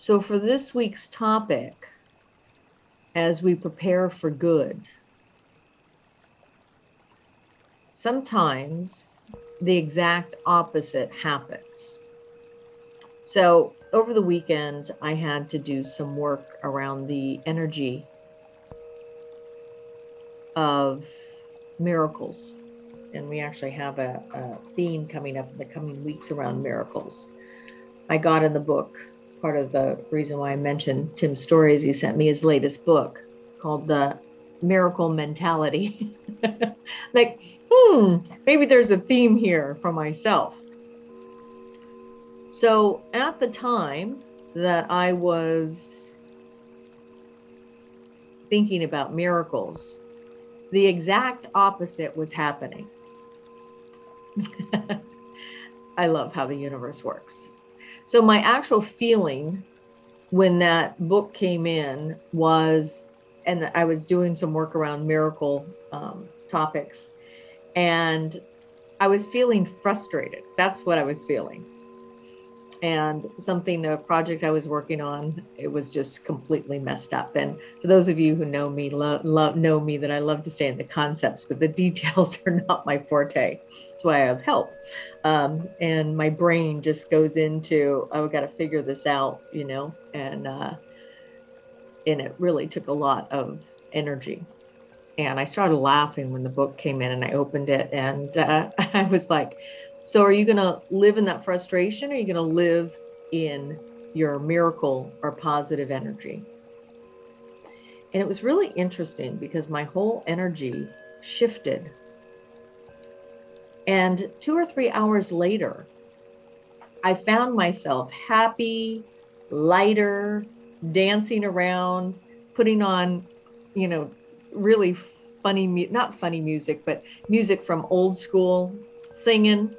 So, for this week's topic, as we prepare for good, sometimes the exact opposite happens. So, over the weekend, I had to do some work around the energy of miracles. And we actually have a theme coming up in the coming weeks around miracles. I got in the book, part of the reason why I mentioned Tim's story is he sent me his latest book called The Miracle Mentality. Like, maybe there's a theme here for myself. So at the time that I was thinking about miracles, the exact opposite was happening. I love how the universe works. So my actual feeling when that book came in was, and I was doing some work around miracle topics, and I was feeling frustrated. That's what I was feeling. And a project I was working on, it was just completely messed up. And for those of you who know me, know me that I love to stay in the concepts, but the details are not my forte. That's why I have help. And my brain just goes into, oh, I've got to figure this out, and it really took a lot of energy. And I started laughing when the book came in and I opened it, and I was like, so are you going to live in that frustration, or are you going to live in your miracle or positive energy? And it was really interesting because my whole energy shifted. And 2 or 3 hours later, I found myself happy, lighter, dancing around, putting on, you know, really funny, not funny music, but music from old school, singing.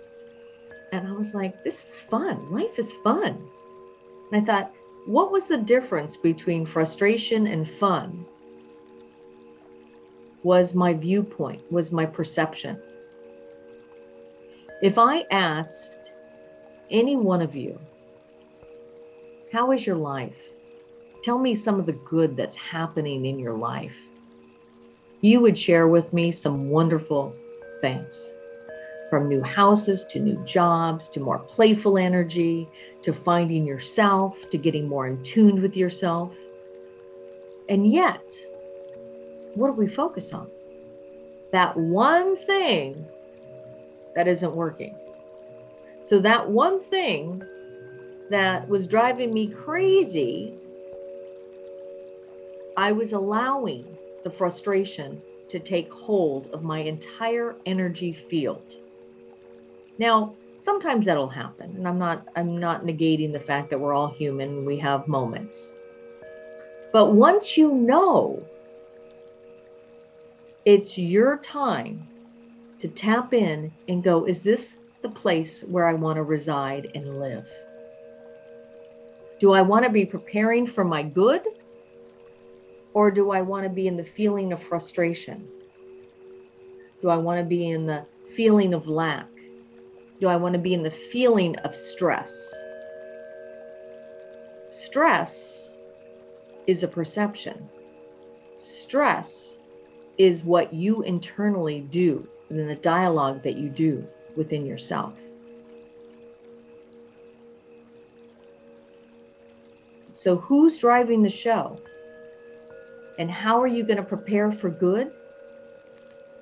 And I was like, this is fun. Life is fun. And I thought, what was the difference between frustration and fun? Was my viewpoint, was my perception. If I asked any one of you, how is your life? Tell me some of the good that's happening in your life. You would share with me some wonderful things, from new houses to new jobs, to more playful energy, to finding yourself, to getting more in tune with yourself. And yet, what do we focus on? That one thing that isn't working. So that one thing that was driving me crazy, I was allowing the frustration to take hold of my entire energy field. Now, sometimes that'll happen, and I'm not negating the fact that we're all human, we have moments. But once you know it's your time to tap in and go, is this the place where I want to reside and live? Do I want to be preparing for my good? Or do I want to be in the feeling of frustration? Do I want to be in the feeling of lack? Do I want to be in the feeling of stress? Stress is a perception. Stress is what you internally do, and the dialogue that you do within yourself. So who's driving the show? And how are you going to prepare for good?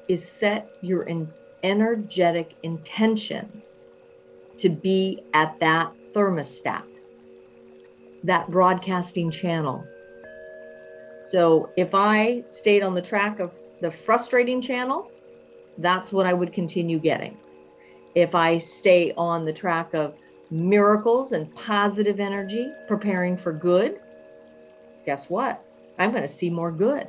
Is set your energetic intention to be at that thermostat, that broadcasting channel. So if I stayed on the track of the frustrating channel, that's what I would continue getting. If I stay on the track of miracles and positive energy, preparing for good, guess what? I'm going to see more good.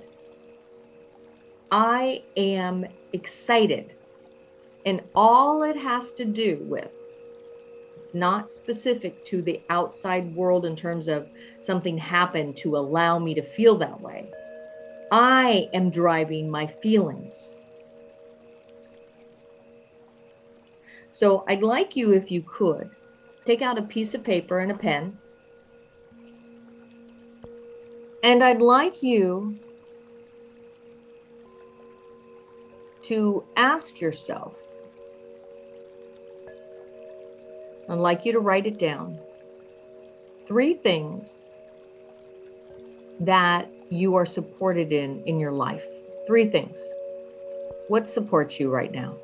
I am excited. And all it has to do with, it's not specific to the outside world in terms of something happened to allow me to feel that way. I am driving my feelings. So I'd like you, if you could, take out a piece of paper and a pen And I'd like you to ask yourself, I'd like you to write it down, 3 things that you are supported in your life. 3 things. What supports you right now?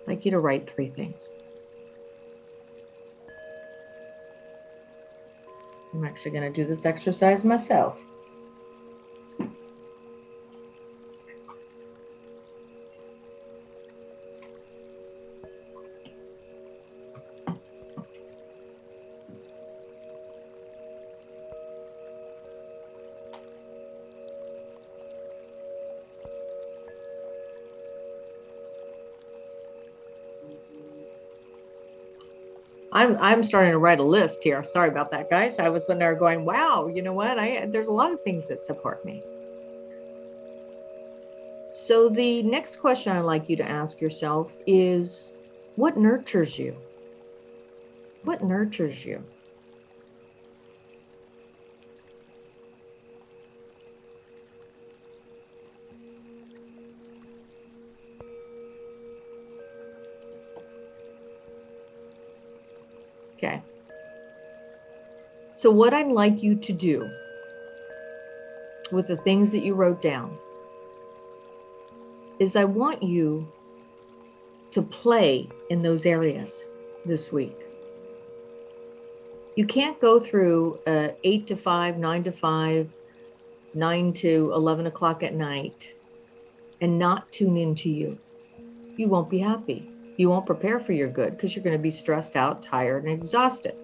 I'd like you to write 3 things. I'm actually going to do this exercise myself. I'm starting to write a list here. Sorry about that, guys. I was sitting there going, wow, you know what? There's a lot of things that support me. So the next question I'd like you to ask yourself is, what nurtures you? What nurtures you? Okay. So what I'd like you to do with the things that you wrote down is I want you to play in those areas this week. You can't go through 8 to 5, 9 to 5, 9 to 11 o'clock at night and not tune into you. You won't be happy. You won't prepare for your good because you're going to be stressed out, tired, and exhausted.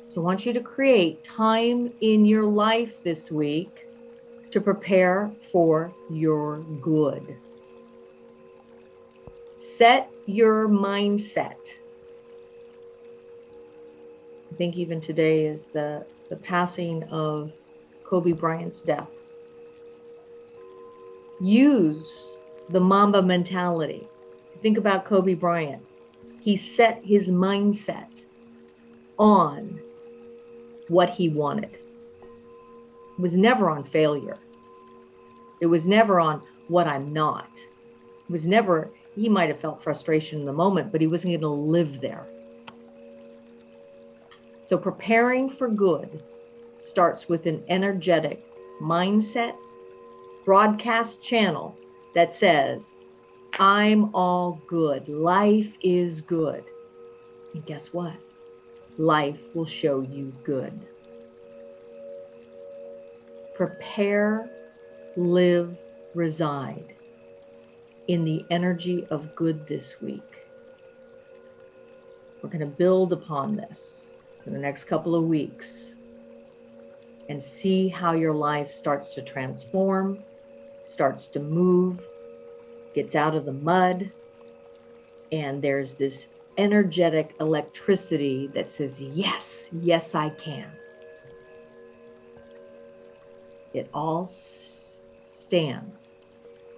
So I want you to create time in your life this week to prepare for your good. Set your mindset. I think even today is the passing of Kobe Bryant's death. Use the Mamba mentality. Think about Kobe Bryant. He set his mindset on what he wanted. It was never on failure. It was never on what I'm not. It was never, he might have felt frustration in the moment, but he wasn't going to live there. So preparing for good starts with an energetic mindset, broadcast channel that says, I'm all good. Life is good. And guess what? Life will show you good. Prepare, live, reside in the energy of good this week. We're going to build upon this for the next couple of weeks and see how your life starts to transform, starts to move, gets out of the mud, and there's this energetic electricity that says, yes, yes, I can. It all stands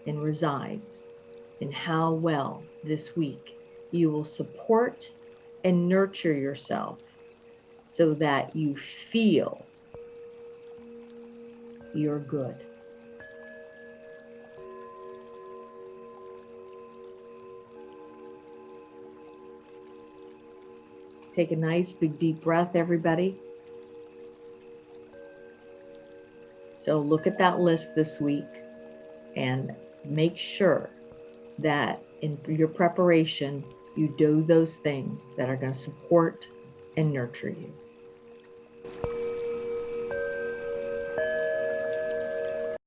and resides in how well this week you will support and nurture yourself so that you feel you're good. Take a nice big deep breath, everybody. So look at that list this week and make sure that in your preparation, you do those things that are going to support and nurture you.